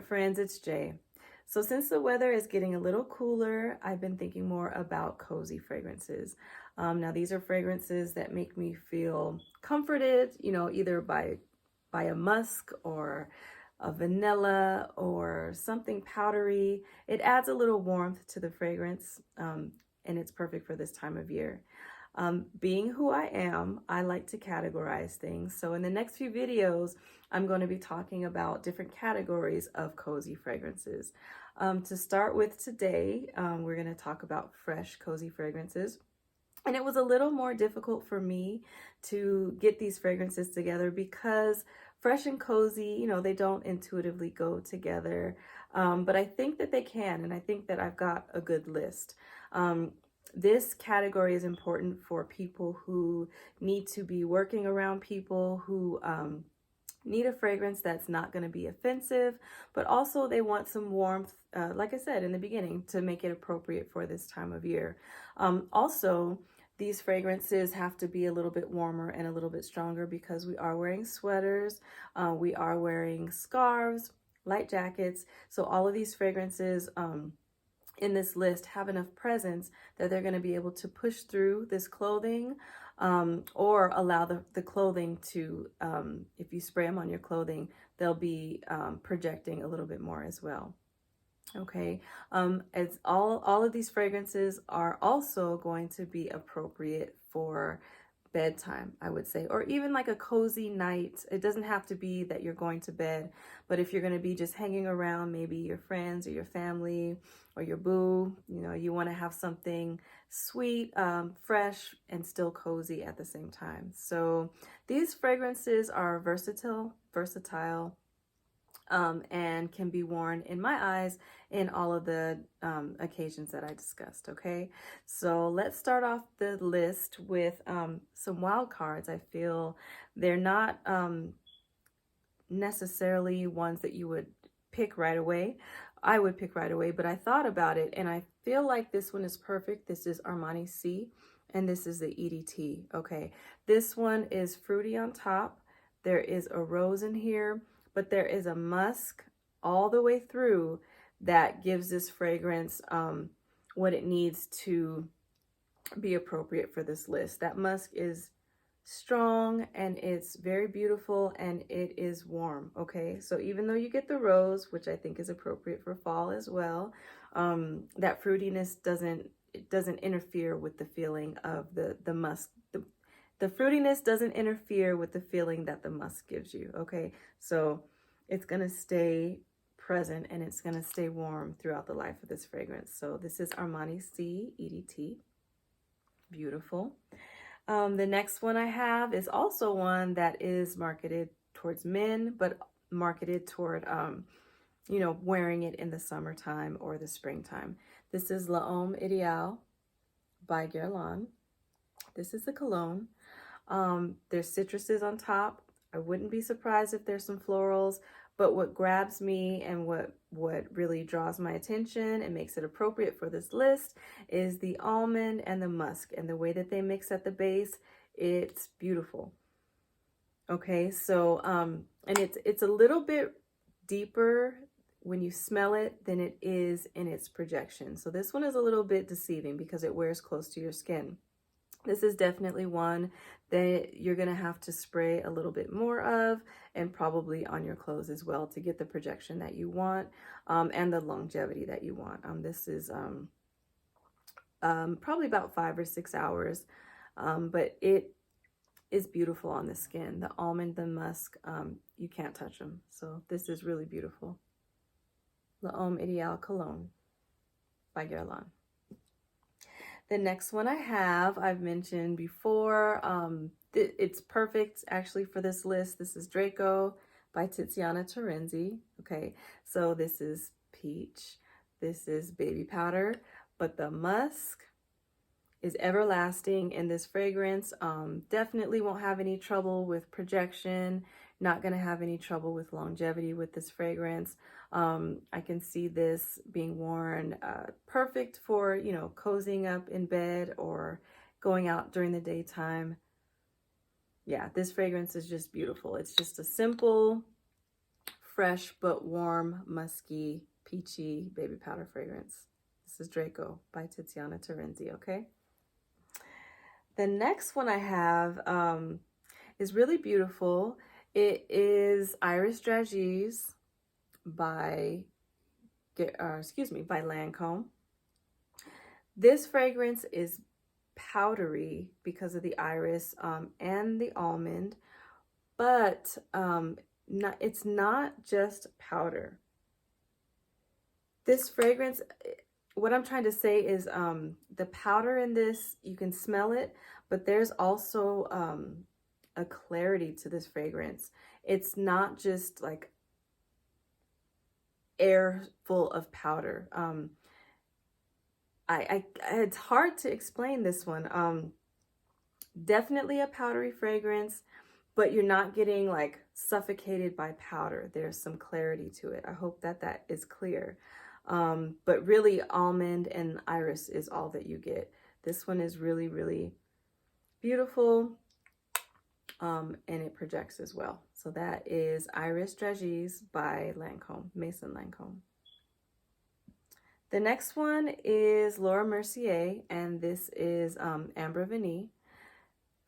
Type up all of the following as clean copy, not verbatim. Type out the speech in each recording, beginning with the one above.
friends, it's Jay. So since the weather is getting a little cooler, I've been thinking more about cozy fragrances. Now these are fragrances that make me feel comforted, you know, either by a musk or a vanilla or something powdery. It adds a little warmth to the fragrance, and it's perfect for this time of year. Being who I am, I like to categorize things. So in the next few videos, I'm going to be talking about different categories of cozy fragrances. To start with today, we're going to talk about fresh cozy fragrances. And it was a little more difficult for me to get these fragrances together because fresh and cozy, you know, they don't intuitively go together. But I think that they can, and I think that I've got a good list. This category is important for people who need to be working around people who need a fragrance that's not going to be offensive, but also they want some warmth, like I said in the beginning, to make it appropriate for this time of year. Also, these fragrances have to be a little bit warmer and a little bit stronger because we are wearing sweaters, we are wearing scarves, light jackets. So all of these fragrances in this list have enough presence that they're going to be able to push through this clothing, or allow the clothing to, if you spray them on your clothing, they'll be projecting a little bit more as well. Okay, as all of these fragrances are also going to be appropriate for bedtime, I would say, or even like a cozy night. It doesn't have to be that you're going to bed, but if you're going to be just hanging around, maybe your friends or your family or your boo, you know, you want to have something sweet, fresh, and still cozy at the same time. So these fragrances are versatile, and can be worn, in my eyes, in all of the occasions that I discussed. Okay, so let's start off the list with some wild cards. I feel they're not necessarily ones that you would pick right away. I would pick right away, but I thought about it and I feel like this one is perfect. This is Armani C, and this is the EDT. Okay, this one is fruity on top. There is a rose in here, but there is a musk all the way through that gives this fragrance what it needs to be appropriate for this list. That musk is strong and it's very beautiful and it is warm. Okay, so even though you get the rose, which I think is appropriate for fall as well, that fruitiness doesn't interfere with the feeling of the musk. The fruitiness doesn't interfere with the feeling that the musk gives you. Okay, so it's gonna stay present and it's gonna stay warm throughout the life of this fragrance. So this is Armani C EDT. Beautiful. The next one I have is also one that is marketed towards men, but marketed toward, you know, wearing it in the summertime or the springtime. This is L'Homme Ideal by Garland. This is the cologne. There's citruses on top. I wouldn't be surprised if there's some florals, but what grabs me and what really draws my attention and makes it appropriate for this list is the almond and the musk, and the way that they mix at the base. It's beautiful. Okay, so and it's a little bit deeper when you smell it than it is in its projection. So this one is a little bit deceiving because it wears close to your skin. This is definitely one that you're going to have to spray a little bit more of, and probably on your clothes as well, to get the projection that you want, and the longevity that you want. This is probably about 5 or 6 hours, but it is beautiful on the skin. The almond, the musk, you can't touch them. So this is really beautiful. L'Homme Ideal Cologne by Garland. The next one I have, I've mentioned before. It's perfect actually for this list. This is Draco by Tiziana Terenzi. Okay, so this is peach. This is baby powder, but the musk is everlasting in this fragrance. Definitely won't have any trouble with projection. Not going to have any trouble with longevity with this fragrance. I can see this being worn perfect for, you know, cozying up in bed or going out during the daytime. Yeah, this fragrance is just beautiful. It's just a simple, fresh but warm, musky, peachy baby powder fragrance. This is Draco by Tiziana Terenzi, okay? The next one I have is really beautiful. It is Iris Dragees by Lancome. This fragrance is powdery because of the iris and the almond, but it's not just powder. This fragrance, what I'm trying to say is the powder in this, you can smell it, but there's also a clarity to this fragrance. It's not just like air full of powder. It's hard to explain this one. Definitely a powdery fragrance, but you're not getting like suffocated by powder. There's some clarity to it. I hope that that is clear. But really almond and iris is all that you get. This one is really, really beautiful. And it projects as well. So that is Iris Dragees by Lancome, Maison Lancome. The next one is Laura Mercier, and this is Amber Vanille.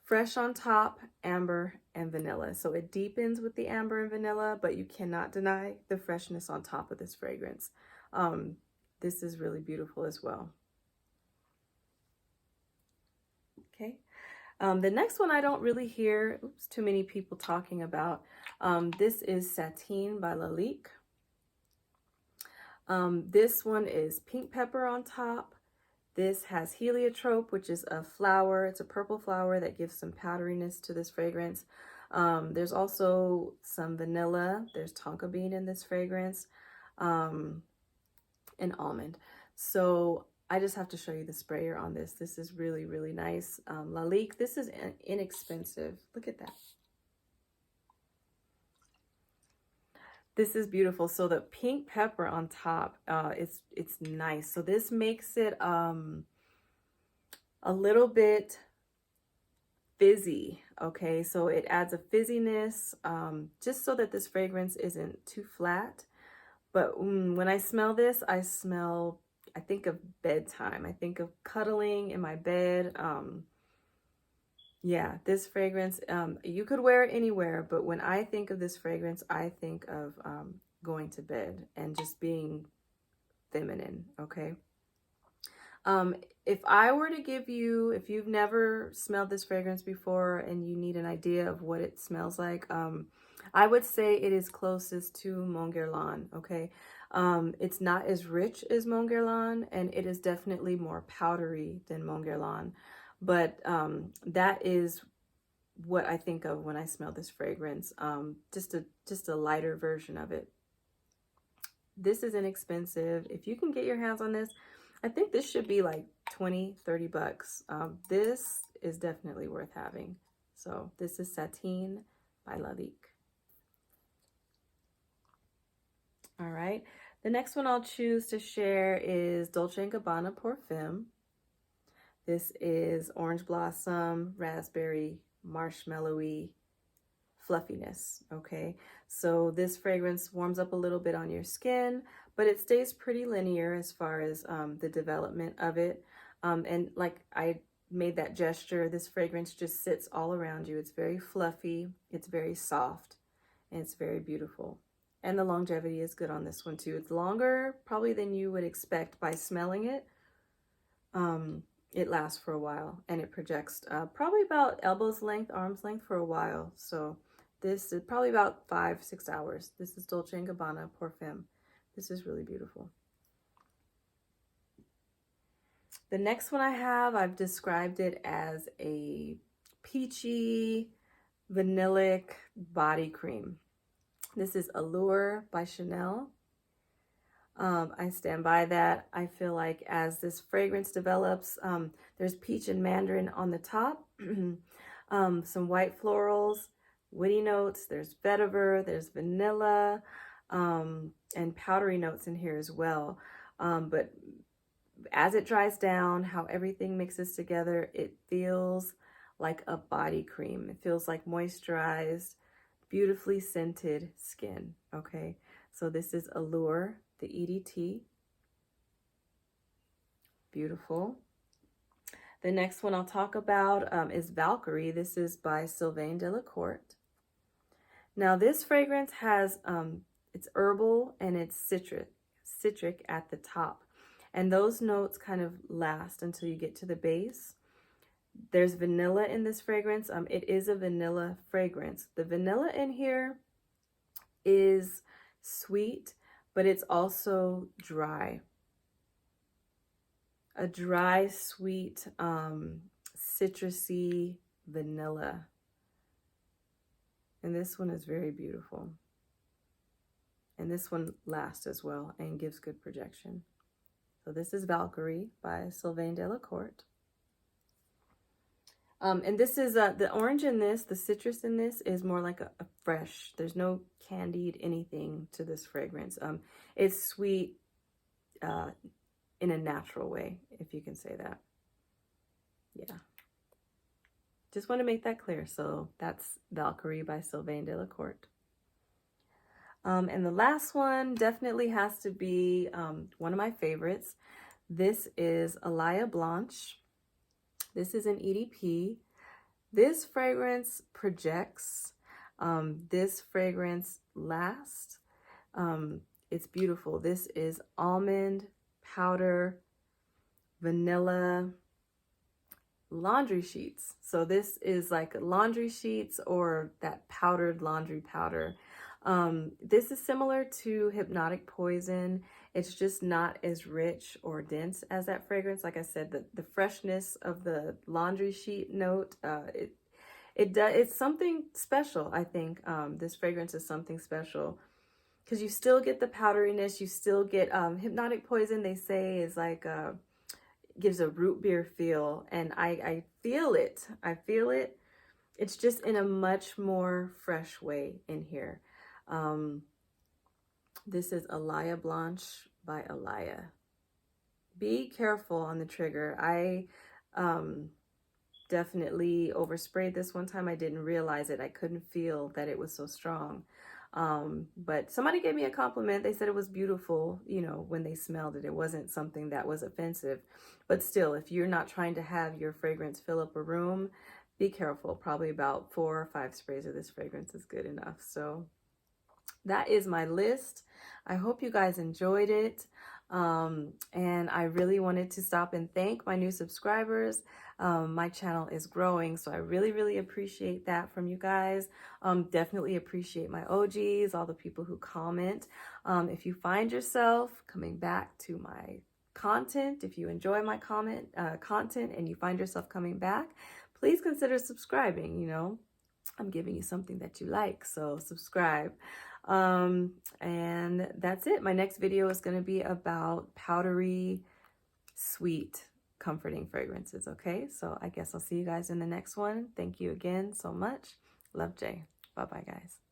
Fresh on top, amber and vanilla. So it deepens with the amber and vanilla, but you cannot deny the freshness on top of this fragrance. This is really beautiful as well. Okay. The next one I don't really hear too many people talking about. This is Satine by Lalique. This one is pink pepper on top. This has heliotrope, which is a flower. It's a purple flower that gives some powderiness to this fragrance. There's also some vanilla. There's tonka bean in this fragrance, and almond. So I just have to show you the sprayer on this. This is really, really nice. Lalique, this is inexpensive. Look at that. This is beautiful. So the pink pepper on top, it's nice. So this makes it a little bit fizzy. Okay, so it adds a fizziness just so that this fragrance isn't too flat. But when I smell this, I think of bedtime. I think of cuddling in my bed. Yeah, this fragrance, you could wear it anywhere, but when I think of this fragrance, I think of going to bed and just being feminine, okay? If I were to give you, if you've never smelled this fragrance before and you need an idea of what it smells like, I would say it is closest to Mon Guerlain, okay? It's not as rich as Mon Guerlain, and it is definitely more powdery than Mon Guerlain. But that is what I think of when I smell this fragrance. Just a lighter version of it. This is inexpensive. If you can get your hands on this, I think this should be like 20, 30 bucks. This is definitely worth having. So this is Satine by Lalique. All right. The next one I'll choose to share is Dolce Gabbana Perfume. This is orange blossom, raspberry, marshmallowy fluffiness, okay? So this fragrance warms up a little bit on your skin, but it stays pretty linear as far as the development of it. And like I made that gesture, this fragrance just sits all around you. It's very fluffy, it's very soft, and it's very beautiful. And the longevity is good on this one too. It's longer probably than you would expect by smelling it. It lasts for a while, and it projects probably about elbows length, arms length for a while. So this is probably about 5-6 hours. This is Dolce & Gabbana Perfume. This is really beautiful. The next one I have, I've described it as a peachy, vanillic body cream. This is Allure by Chanel. I stand by that. I feel like as this fragrance develops, there's peach and mandarin on the top, some white florals, woody notes, there's vetiver, there's vanilla, and powdery notes in here as well. But as it dries down, how everything mixes together, it feels like a body cream. It feels like moisturized, beautifully scented skin, okay? So this is Allure, the EDT. Beautiful. The next one I'll talk about is Valkyrie. This is by Sylvain Delacourt. Now this fragrance has, it's herbal and it's citric at the top. And those notes kind of last until you get to the base. There's vanilla in this fragrance. It is a vanilla fragrance. The vanilla in here is sweet, but it's also dry. A dry, sweet, citrusy vanilla. And this one is very beautiful. And this one lasts as well and gives good projection. So this is Valkyrie by Sylvain Delacourt. And this is, the orange in this, the citrus in this is more like a fresh, there's no candied anything to this fragrance. It's sweet in a natural way, if you can say that. Yeah. Just want to make that clear. So that's Valkyrie by Sylvain Delacourt. And the last one definitely has to be one of my favorites. This is Alaya Blanche. This is an EDP. This fragrance projects. This fragrance lasts. It's beautiful. This is almond, powder, vanilla, laundry sheets. So this is like laundry sheets or that powdered laundry powder. This is similar to Hypnotic Poison. It's just not as rich or dense as that fragrance. Like I said, the freshness of the laundry sheet note, it's something special, I think. This fragrance is something special because you still get the powderiness. You still get Hypnotic Poison, they say, is like gives a root beer feel, and I feel it. I feel it. It's just in a much more fresh way in here. This is Alaya Blanche by Alaya. Be careful on the trigger. I definitely oversprayed this one time. I didn't realize it. I couldn't feel that it was so strong. But somebody gave me a compliment. They said it was beautiful, you know, when they smelled it. It wasn't something that was offensive. But still, if you're not trying to have your fragrance fill up a room, be careful. Probably about 4 or 5 sprays of this fragrance is good enough. So that is my list. I hope you guys enjoyed it. And I really wanted to stop and thank my new subscribers. My channel is growing, so I really appreciate that from you guys. Definitely appreciate my OGs, all the people who comment. If you find yourself coming back to my content, if you enjoy my content and you find yourself coming back, please consider subscribing. You know, I'm giving you something that you like, so subscribe. And that's it. My next video is going to be about powdery, sweet, comforting fragrances. Okay, so I guess I'll see you guys in the next one. Thank you again so much. Love, Jay. Bye bye, guys.